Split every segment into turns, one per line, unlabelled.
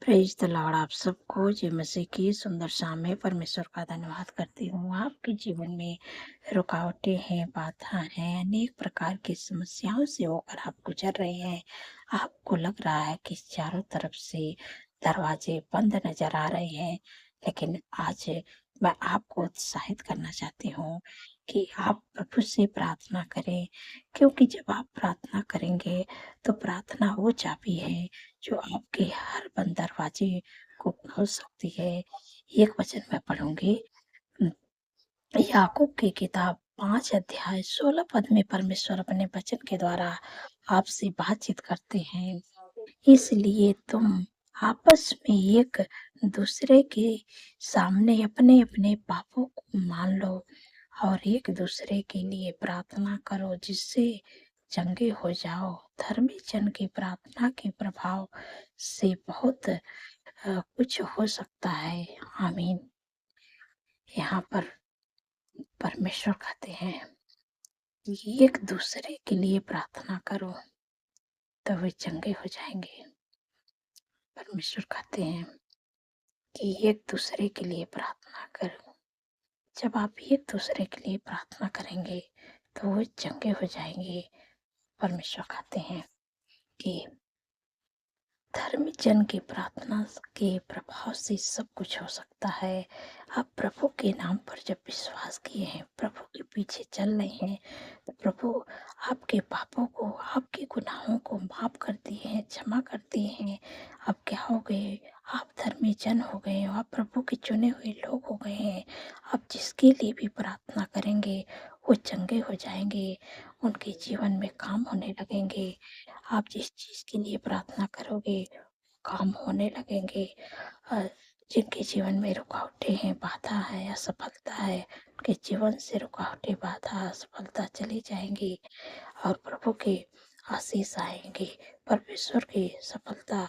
Praise the Lord. आप सबको यीशु मसीह की सुंदर शाम में परमेश्वर का धन्यवाद करती हूँ। आपके जीवन में रुकावटें हैं, बाधा हैं, अनेक प्रकार की समस्याओं से होकर आप गुजर रहे हैं। आपको लग रहा है कि चारों तरफ से दरवाजे बंद नज़र आ रहे हैं, लेकिन आज मैं आपको उत्साहित करना चाहती हूँ कि आप प्रभु से प्रार्थना करें, क्योंकि जब आप प्रार्थना करेंगे, तो प्रार्थना वो चाबी है जो आपके हर बंद दरवाजे को खोल सकती है। एक वचन मैं पढ़ूँगी। उम, याकूब की किताब 5 अध्याय 16 पद में परमेश्वर अपने वचन के द्वारा आपसे बातचीत करते हैं। इसलिए तुम आपस में एक दूसरे के सामने अपने-अपने पापों को मान लो और एक दूसरे के लिए प्रार्थना करो, जिससे चंगे हो जाओ। धर्मी जन की प्रार्थना के प्रभाव से बहुत कुछ हो सकता है। आमीन। यहाँ पर परमेश्वर कहते हैं कि एक दूसरे के लिए प्रार्थना करो, तो वे चंगे हो जाएंगे। परमेश्वर कहते हैं कि एक दूसरे के लिए प्रार्थना करो। जब आप एक दूसरे के लिए प्रार्थना करेंगे, तो वो चंगे हो जाएंगे। परमेश्वर कहते हैं कि धर्मी जन की प्रार्थना के प्रभाव से सब कुछ हो सकता है। आप प्रभु के नाम पर जब विश्वास किए हैं, प्रभु के पीछे चल रहे हैं, तो प्रभु आपके पापों को, आपके गुनाहों को माफ कर दिए हैं, क्षमा कर दिए हैं। आप क्या हो गए? आप धर्मी जन हो गए हो, आप प्रभु के चुने हुए लोग हो गए हैं। आप जिसके लिए भी प्रार्थना करेंगे, वो चंगे हो जाएंगे, उनके जीवन में काम होने लगेंगे। आप जिस चीज़ के लिए प्रार्थना करोगे, काम होने लगेंगे। अ, जिनके जीवन में रुकावटें हैं, बाधा है, असफलता है, उनके जीवन से रुकावटें, बाधा, असफलता चली जाएँगी और प्रभु के आशीष आएँगे। परमेश्वर की सफलता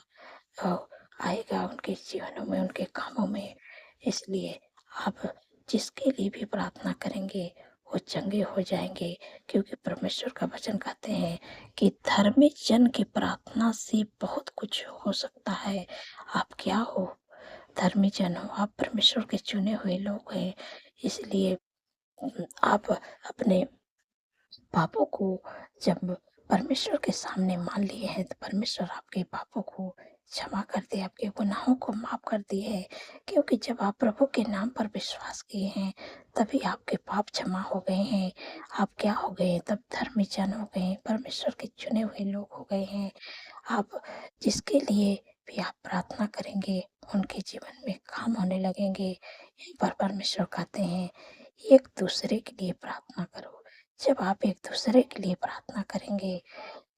अ, आएगा उनके जीवनों में, उनके कामों में। इसलिए आप जिसके लिए भी प्रार्थना करेंगे, वो चंगे हो जाएँगे, क्योंकि परमेश्वर का वचन कहते हैं कि धर्मी जन की प्रार्थना से बहुत कुछ हो सकता है। आप क्या हो? धर्मी जन हो, आप परमेश्वर के चुने हुए लोग हैं। इसलिए आप अपने पापों को जब परमेश्वर के सामने मान लिए हैं, तो परमेश्वर आपके पापों को क्षमा कर दे, आपके गुनाहों को माफ कर दिए है। क्योंकि जब आप प्रभु के नाम पर विश्वास किए हैं, तभी आपके पाप क्षमा हो गए हैं। आप क्या हो गए हैं? तब धर्मी जन हो गए हैं, परमेश्वर के चुने हुए लोग हो गए हैं। आप जिसके लिए भी आप प्रार्थना करेंगे, उनके जीवन में काम होने लगेंगे। यहीं पर परमेश्वर कहते हैं, एक दूसरे के लिए प्रार्थना करो। जब आप एक दूसरे के लिए प्रार्थना करेंगे,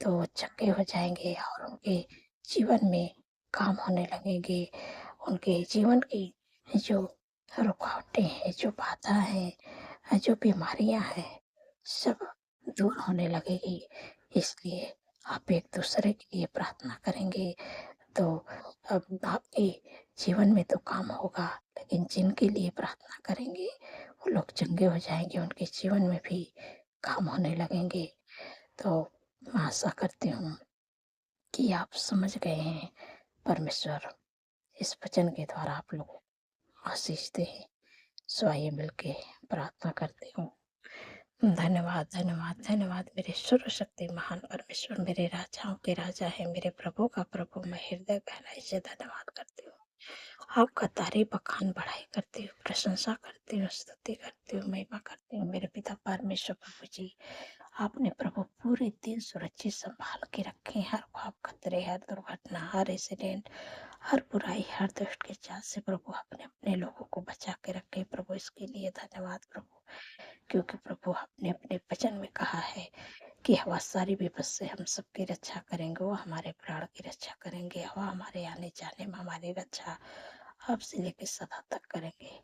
तो वो चंगे हो जाएँगे और उनके जीवन में काम होने लगेंगे। उनके जीवन की जो रुकावटें हैं, जो बाधा है, जो बीमारियाँ हैं, सब दूर होने लगेगी। इसलिए आप एक दूसरे के लिए प्रार्थना करेंगे, तो अब आपके जीवन में तो काम होगा, लेकिन जिनके लिए प्रार्थना करेंगे, वो लोग चंगे हो जाएँगे, उनके जीवन में भी काम होने लगेंगे। तो मैं आशा करती हूँ कि आप समझ गए हैं। परमेश्वर इस वचन के द्वारा आप लोगों को आशीष दे। सो आइए मिलके प्रार्थना करती हूँ। धन्यवाद, धन्यवाद, धन्यवाद मेरे सर्वशक्ति महान परमेश्वर, मेरे राजाओं के राजा है, मेरे प्रभु का प्रभु। मैं हृदय गहराई से धन्यवाद करती हूँ। आपका तारीफ बखान बढ़ाई करती हूँ, प्रशंसा करती हूँ, स्तुति करती हूँ, महिमा करती हूँ। मेरे पिता परमेश्वर प्रभु जी, आपने प्रभु पूरे दिन सुरक्षित संभाल के रखे। हर ख्वाब, खतरे, हर दुर्घटना, हर एक्सीडेंट, हर बुराई, हर दुष्ट के जाल से प्रभु आपने अपने लोगों को बचा के रखे। प्रभु इसके लिए धन्यवाद प्रभु, क्योंकि प्रभु आपने अपने वचन में कहा है कि हवा सारी विपद से हम सबकी रक्षा करेंगे, वो हमारे प्राण की रक्षा करेंगे। हवा हमारे आने जाने में हमारी रक्षा आपसे लेकर सदा तक करेंगे।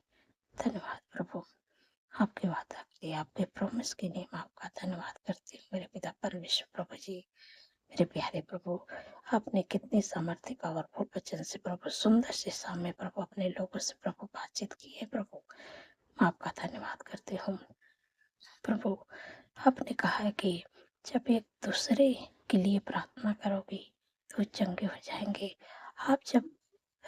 धन्यवाद प्रभु, आपके वादा के लिए, आपके प्रॉमिस के लिए मैं आपका धन्यवाद करती हूँ। मेरे पिता परमेश्वर प्रभु जी, मेरे प्यारे प्रभु, आपने कितनी सामर्थ्य पावरफुल वचन से प्रभु, सुंदर से सामने प्रभु अपने लोगों से प्रभु बातचीत की है। प्रभु मैं आपका धन्यवाद करती हूँ। प्रभु आपने कहा है कि जब एक दूसरे के लिए प्रार्थना करोगे, तो चंगे हो जाएंगे। आप जब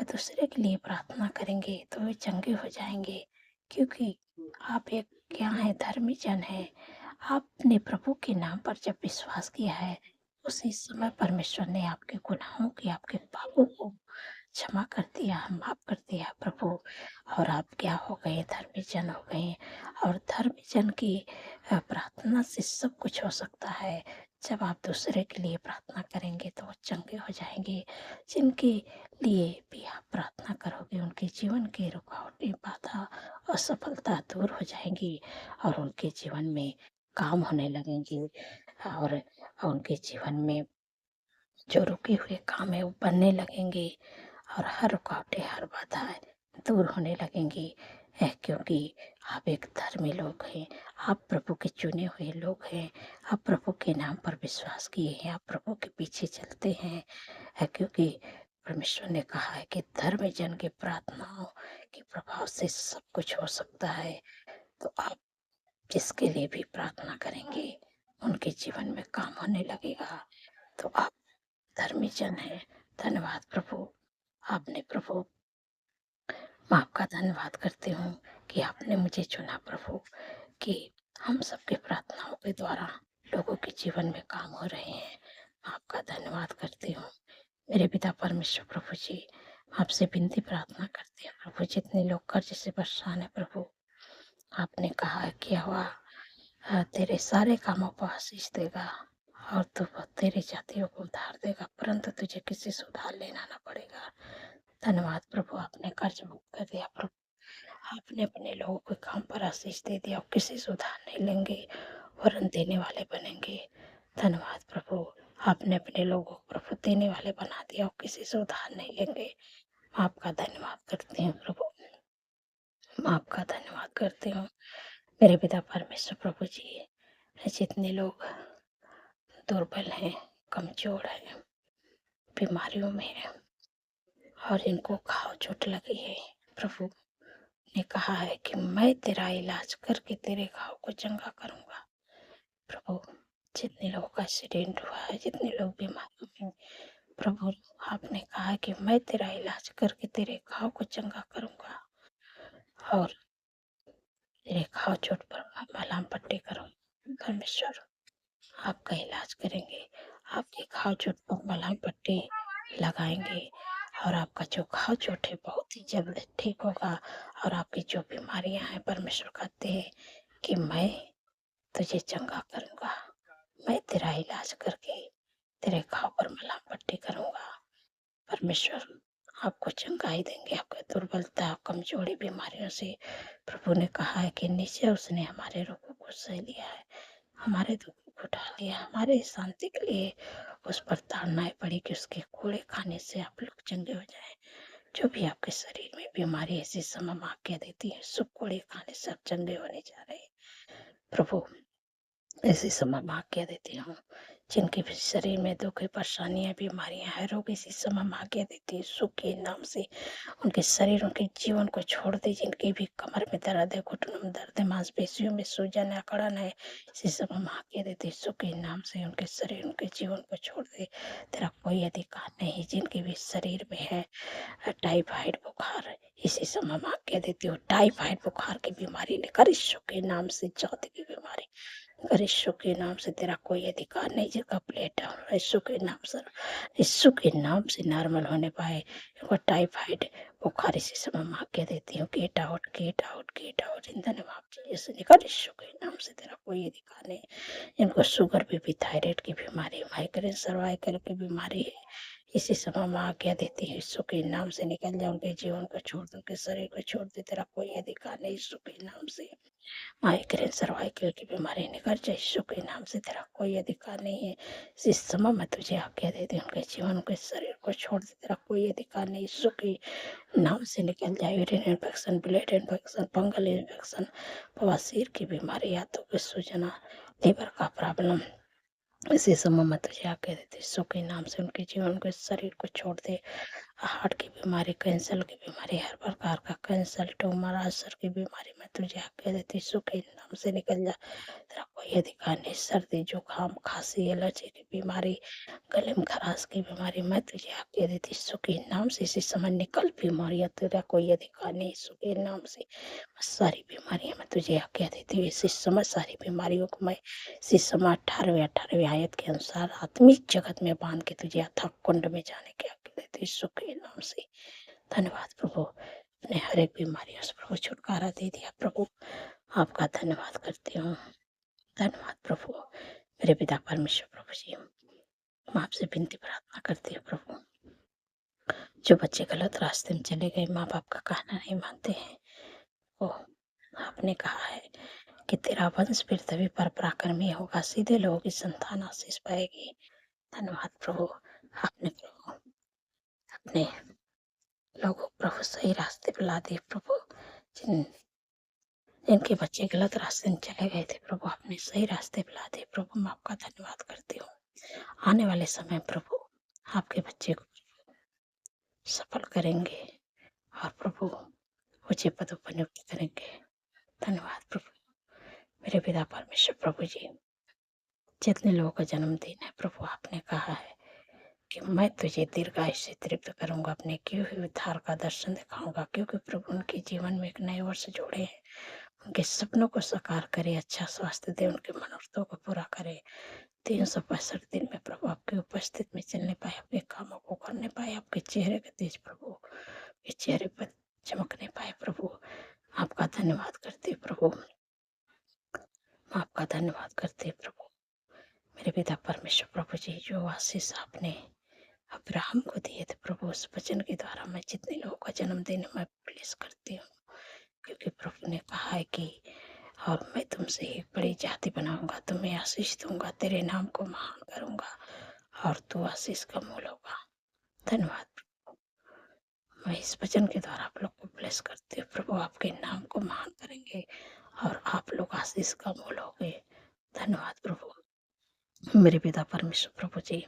दूसरे के लिए प्रार्थना करेंगे तो वे चंगे हो जाएंगे, क्योंकि आप एक क्या है, धर्मी जन है। आपने प्रभु के नाम पर जब विश्वास किया है, उसी समय परमेश्वर ने आपके गुनाहों की, आपके पापों को क्षमा कर दिया, माफ कर दिया प्रभु। और आप क्या हो गए, धर्मी जन हो गए। और धर्मी जन की प्रार्थना से सब कुछ हो सकता है। जब आप दूसरे के लिए प्रार्थना करेंगे तो वो चंगे हो जाएंगे। जिनके लिए भी आप प्रार्थना करोगे, उनके जीवन की रुकावटें, बाधा, असफलता दूर हो जाएंगी और उनके जीवन में काम होने लगेंगे। और उनके जीवन में जो रुके हुए काम है वो बनने लगेंगे और हर रुकावटें, हर बाधाएं दूर होने लगेंगी। क्योंकि आप एक धर्मी लोग हैं, आप प्रभु के चुने हुए लोग हैं, आप प्रभु के नाम पर विश्वास किए हैं, आप प्रभु के पीछे चलते हैं। क्योंकि परमेश्वर ने कहा है कि धर्मी जन की प्रार्थनाओं के प्रभाव से सब कुछ हो सकता है। तो आप जिसके लिए भी प्रार्थना करेंगे उनके जीवन में काम होने लगेगा। तो आप धर्मी जन है। धन्यवाद प्रभु। आपने प्रभु, मैं आपका धन्यवाद करती हूँ कि आपने मुझे चुना प्रभु, कि हम सबके प्रार्थनाओं के द्वारा लोगों के जीवन में काम हो रहे हैं। मैं आपका धन्यवाद करती हूँ मेरे पिता परमेश्वर। प्रभु जी, आपसे विनती प्रार्थना करती हूँ प्रभु, जितने लोग कर्ज से परेशान है प्रभु, आपने कहा है कि हुआ तेरे सारे कामों पर आशीष देगा और तू तेरे जातियों को उधार देगा, परंतु तुझे किसी से उधार लेना ना पड़ेगा। धन्यवाद प्रभु, आपने कर्ज मुक्त कर दिया प्रभु। आपने अपने लोगों के काम पर आशीष दे दिया, किसी से उधार नहीं लेंगे, वरन देने वाले बनेंगे। धन्यवाद प्रभु, आपने अपने लोगों को प्रभु देने वाले बना दिया और किसी से उधार नहीं लेंगे। आपका धन्यवाद करती हूँ प्रभु, आपका धन्यवाद करती हूँ मेरे पिता परमेश्वर। प्रभु जी, जितने लोग दुर्बल हैं, कमजोर हैं, बीमारियों में हैं और इनको घाव चोट लगी है, प्रभु ने कहा है कि मैं तेरा इलाज करके तेरे घाव को चंगा करूंगा। प्रभु, जितने लोगों का एक्सीडेंट हुआ है, जितने लोग बीमार हैं, प्रभु आपने कहा कि मैं तेरा इलाज करके तेरे घाव को चंगा करूंगा और तेरे घाव चोट पर मलहम पट्टी करूंगा। परमेश्वर आपका इलाज करेंगे, आपके घाव चोट पर मलहम पट्टी लगाएंगे और आपका जो घाव चोट है बहुत ही जल्द ठीक होगा। और आपकी जो बीमारियां हैं, परमेश्वर कहते हैं कि मैं तुझे चंगा करूंगा, मैं तेरा इलाज करके तेरे घाव पर मलहम पट्टी करूंगा। परमेश्वर आपको चंगाई देंगे, आपकी दुर्बलता, कमजोरी, बीमारियों से। प्रभु ने कहा है कि नीचे उसने हमारे रोगों को सह लिया है, हमारे दुखों को उठा लिया, हमारे शांति के लिए उस पर ताड़नाएं पड़ी कि उसके कोड़े खाने से आप लोग चंगे हो जाए। जो भी आपके शरीर में बीमारी ऐसी समय में आज्ञा देती है, सब कोड़े खाने से आप चंगे होने जा रहे हैं। प्रभु ऐसे समय में आज्ञा देती हूँ, जिनके भी शरीर में दुख, परेशानियां, बीमारियां हैं, रोग इसी समय में आज्ञा देती है, सुख के नाम से उनके शरीर, उनके जीवन को छोड़ दे। जिनके भी कमर में दर्द है, घुटनों में दर्द है, मांसपेशियों में सूजन है, अकड़न है, इसी समय में आज्ञा देती है, सुख के नाम से उनके शरीर, उनके जीवन को छोड़ दे। तेरा कोई अधिकार नहीं। जिनके भी शरीर में है टाइफाइड बुखार, इसी समय में आज्ञा देती हूँ, टाइफाइड बुखार की बीमारी लेकर यीशु के नाम से, जाति की बीमारी अगर यीशु के नाम से तेरा कोई अधिकार नहीं। जगह प्लेट यीशु के नाम से, यीशु के नाम से नॉर्मल होने पाए। टाइफाइड बुखार इसी समय में आज्ञा देती हूँ, get out, get out, get out in the name of Jesus. निकल यीशु के नाम से, तेरा कोई अधिकार नहीं। जिनको शुगर, बीपी, थायराइड की बीमारी, माइग्रेन, सर्वाइकल की बीमारी है, इसी समय में आज्ञा देती है, यीशु के नाम से निकल जाओ, उनके जीवन को छोड़ दो, उनके शरीर को छोड़ दे। तेरा कोई अधिकार नहीं यीशु के नाम से। माइग्रेन, सर्वाइकल की बीमारी निकल जाए, यीशु के नाम से। तेरा कोई अधिकार नहीं है। इस समय मैं तुझे आज्ञा दे दी, उनके जीवन, उनके शरीर को छोड़ दे। तेरा कोई अधिकार नहीं, यीशु के नाम से निकल जाए। Urine infection, blood infection, fungal infection, बवासीर की बीमारी, हाथों की सूजना, लीवर का प्रॉब्लम, इसी समय मैं तुझे आज्ञा देती, यीशु के नाम से उनके जीवन, उनके शरीर को छोड़ दे। हार्ट की बीमारी, कैंसर की बीमारी, हर प्रकार का कैंसर, ट्यूमर, अल्सर की बीमारी मैं तुझे आज्ञा देती, यीशु के नाम से निकल जा। तेरा कोई अधिकार नहीं। सर्दी, जुकाम, खांसी, एलर्जी की बीमारी, गले में खराश की बीमारी, मैं तुझे आज्ञा देती, यीशु के नाम से इसी समय निकल बीमारियां, तेरा कोई अधिकार नहीं, यीशु के नाम से। सारी बीमारियां मैं तुझे आज्ञा देती हूँ इसी समय, सारी बीमारियों को मैं इसी समय 18वें आयत के अनुसार आत्मिक जगत में बांध के तुझे अथाह कुंड में जाने की आज्ञा देती हूँ, यीशु के नाम से। धन्यवाद प्रभु, अपने हर एक बीमारियों से प्रभु छुटकारा दे दिया प्रभु, आपका धन्यवाद करती हूँ। धन्यवाद प्रभु, मेरे पिता परमेश्वर प्रभु जी, मैं आपसे विनती प्रार्थना करती हूँ प्रभु, जो बच्चे गलत रास्ते में चले गए, माँ बाप का कहना नहीं मानते हैं, वो आपने कहा है कि तेरा वंश फिर तभी पर पराक्रमी होगा, सीधे लोगों की संतान आशीष पाएगी। धन्यवाद प्रभु, आपने प्रभु अपने लोगों प्रभु सही रास्ते पर ला दिए प्रभु, जिनके बच्चे गलत रास्ते में चले गए थे प्रभु, आपने सही रास्ते पर ला दिए प्रभु, मैं आपका धन्यवाद करती हूँ। आने वाले समय प्रभु आपके बच्चे को सफल करेंगे और प्रभु ऊंचे पदों पर नियुक्त करेंगे। धन्यवाद प्रभु, मेरे पिता परमेश्वर प्रभु जी, जितने लोगों का जन्मदिन है प्रभु, आपने कहा है कि मैं तुझे दीर्घायु से तृप्त करूंगा, अपने किए हुए उद्धार का दर्शन दिखाऊंगा, क्योंकि प्रभु उनके जीवन में एक नए वर्ष जोड़े हैं, उनके सपनों को साकार करे, अच्छा स्वास्थ्य दे, उनके मनोरथों को पूरा करे। 365 दिन में प्रभु आपकी उपस्थित में चलने पाए, आपके कामों को करने पाए, आपके चेहरे के तेज प्रभु के चेहरे पर चमकने पाए प्रभु, आपका धन्यवाद करते प्रभु, आपका धन्यवाद करते प्रभु, मेरे पिता परमेश्वर प्रभु जी, जो आशीष आपने अब्राहम को दिए थे प्रभु, उस वचन के द्वारा मैं जितने लोगों का जन्मदिन मैं ब्लेस करती हूँ, क्योंकि प्रभु ने कहा है कि और मैं तुमसे एक बड़ी जाति बनाऊंगा, तुम्हें आशीष दूंगा, तेरे नाम को महान करूंगा और तू आशीष का मूल होगा। धन्यवाद प्रभु, मैं इस वचन के द्वारा आप लोग को ब्लेस करती हूँ प्रभु, आपके नाम को महान करेंगे और आप लोग आशीष का मूल होंगे। धन्यवाद प्रभु, मेरे पिता परमेश्वर प्रभु जी,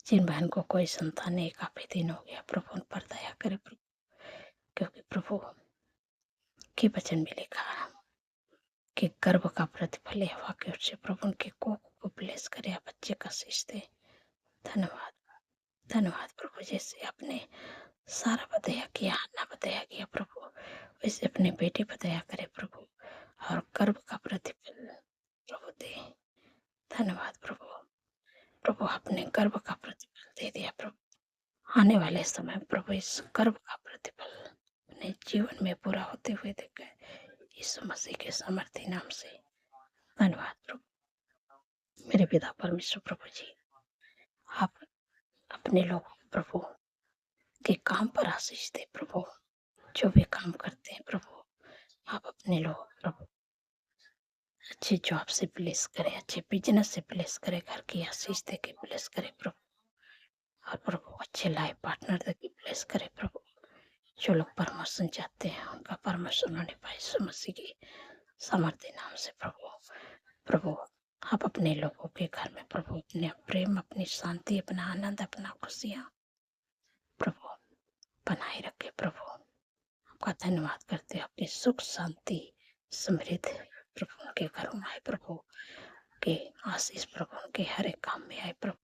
जिन बहन को कोई संतान नहीं, काफी दिन हो गया प्रभु, उन पर दया करे प्रभु, क्योंकि प्रभु के वचन में लिखा है कि गर्भ का प्रतिफल हवा की ओर से, प्रभु उनके कोख को ब्लेस करे, आप बच्चे का आशीष दे। धन्यवाद, धन्यवाद प्रभु, जैसे आपने सारा पर दया किया, अन्ना पर दया किया प्रभु, वैसे अपने बेटे पर दया करे प्रभु, और गर्भ का प्रतिफल प्रभु दे। धन्यवाद प्रभु, प्रभु आपने गर्भ का प्रतिफल दे दिया प्रभु, आने वाले समय प्रभु इस गर्भ का प्रतिफल अपने जीवन में पूरा होते हुए देखे, यीशु मसीह के सामर्थ्य नाम से। धन्यवाद प्रभु, मेरे पिता परमेश्वर प्रभु जी, आप अपने लोगों प्रभु के काम पर आशीष दे प्रभु, जो भी काम करते हैं प्रभु, आप अपने लोग प्रभु अच्छे जॉब से ब्लेस करे, अच्छे बिजनेस से ब्लेस करे, घर की आशीष दे के ब्लेस करे प्रभु, और प्रभु अच्छे लाइफ पार्टनर दे के ब्लेस करे प्रभु, जो लोग प्रमोशन चाहते हैं उनका प्रमोशन होने पाए यीशु मसीह की सामर्थ्य नाम से प्रभु। प्रभु आप अपने लोगों के घर में प्रभु अपने प्रेम, अपनी शांति, अपना आनंद, अपना खुशियाँ प्रभु बनाए रखे प्रभु, आपका धन्यवाद करते, आपकी सुख शांति समृद्ध प्रभु उनके घरों में आए प्रभु, के आशीष प्रभु उनके हर एक काम में आए प्रभु,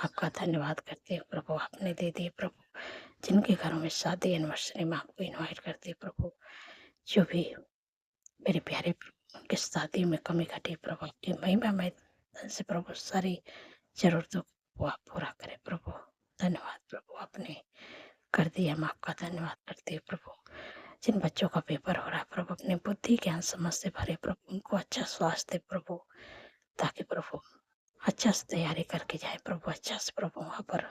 आपका धन्यवाद करते हैं प्रभु, आपने दे दिए प्रभु, जिनके घरों में शादी एनिवर्सरी में आपको इनवाइट करते प्रभु, जो भी मेरे प्यारे प्रभु उनके शादी में कमी घटी प्रभु, आपकी महिमा में से प्रभु सारी जरूरतों को आप पूरा करें प्रभु। धन्यवाद प्रभु, आपने कर दिया, हम आपका धन्यवाद करते हैं प्रभु, जिन बच्चों का पेपर हो रहा है प्रभु, अपने बुद्धि ज्ञान समझ से भरे प्रभु, उनको अच्छा स्वास्थ्य प्रभु, ताकि प्रभु अच्छा से तैयारी करके जाए प्रभु, अच्छा से प्रभु वहाँ पर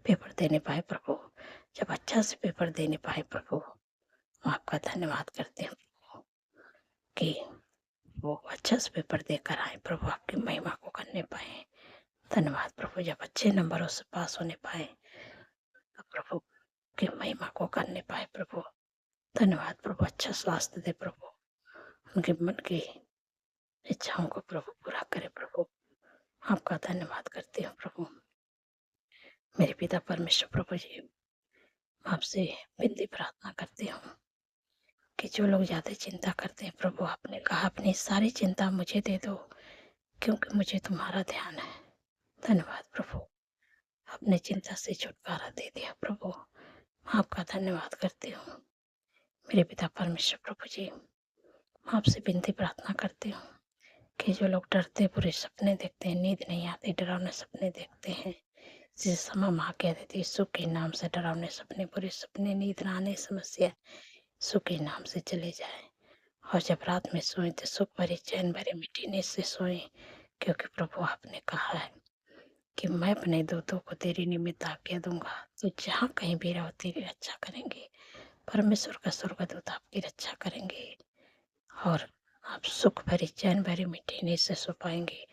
पेपर देने पाए प्रभु, जब अच्छा से पेपर देने पाए प्रभु, हम आपका धन्यवाद करते हैं प्रभु, कि वो अच्छा से पेपर देकर आए प्रभु, आपकी महिमा को करने पाए। धन्यवाद प्रभु, जब अच्छे नंबरों से पास होने पाए तो प्रभु की महिमा को करने पाए प्रभु। धन्यवाद प्रभु, अच्छा स्वास्थ्य दे प्रभु, उनके मन की इच्छाओं को प्रभु पूरा करे प्रभु, आपका धन्यवाद करती हूँ प्रभु, मेरे पिता परमेश्वर प्रभु जी, आपसे विनती प्रार्थना करती हूँ कि जो लोग ज़्यादा चिंता करते हैं प्रभु, आपने कहा अपनी सारी चिंता मुझे दे दो क्योंकि मुझे तुम्हारा ध्यान है। धन्यवाद प्रभु, आपने चिंता से छुटकारा दे दिया प्रभु, आपका धन्यवाद करती हूँ। मेरे पिता परमेश्वर प्रभु जी, आपसे विनती प्रार्थना करती हूँ कि जो लोग डरते बुरे सपने देखते हैं, नींद नहीं आती, डरावने सपने देखते हैं, जिसे समय माँ कह देती है, सुख के नाम से डरावने सपने, बुरे सपने, नींद ना आने समस्या सुख के नाम से चले जाए। और जब रात में सोएं तो सुख भरे चैन भरे मीठी नींद से सोएं, क्योंकि प्रभु आपने कहा है कि मैं अपने दूतों को तेरी निमित्त आज्ञा दूंगा, तो जहाँ कहीं भी रहो तेरी रक्षा करेंगे। परमेश्वर का स्वर्गदूत आपकी रक्षा करेंगे और आप सुख भरी चैन भरी मीठी नींद से सो पाएंगे।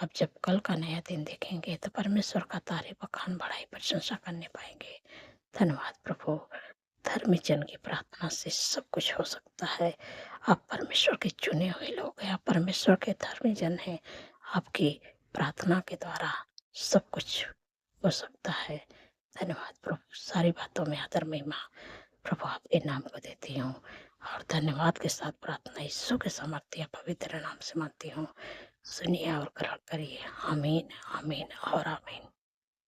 आप जब कल का नया दिन देखेंगे तो परमेश्वर का तारीफ बखान बढ़ाई प्रशंसा करने पाएंगे। धन्यवाद प्रभु, धर्मी जन की प्रार्थना से सब कुछ हो सकता है। आप परमेश्वर के चुने हुए लोग हैं, आप परमेश्वर के धर्मी जन हैं। आपकी प्रार्थना के द्वारा सब कुछ हो सकता है। धन्यवाद प्रभु, सारी बातों में आदर महिमा प्रभु आपके नाम को देती हूँ और धन्यवाद के साथ प्रार्थना यीशु के सामर्थ्य पवित्र नाम से मानती हूँ। सुनिए और ग्रहण करिए। आमीन, आमीन और आमीन।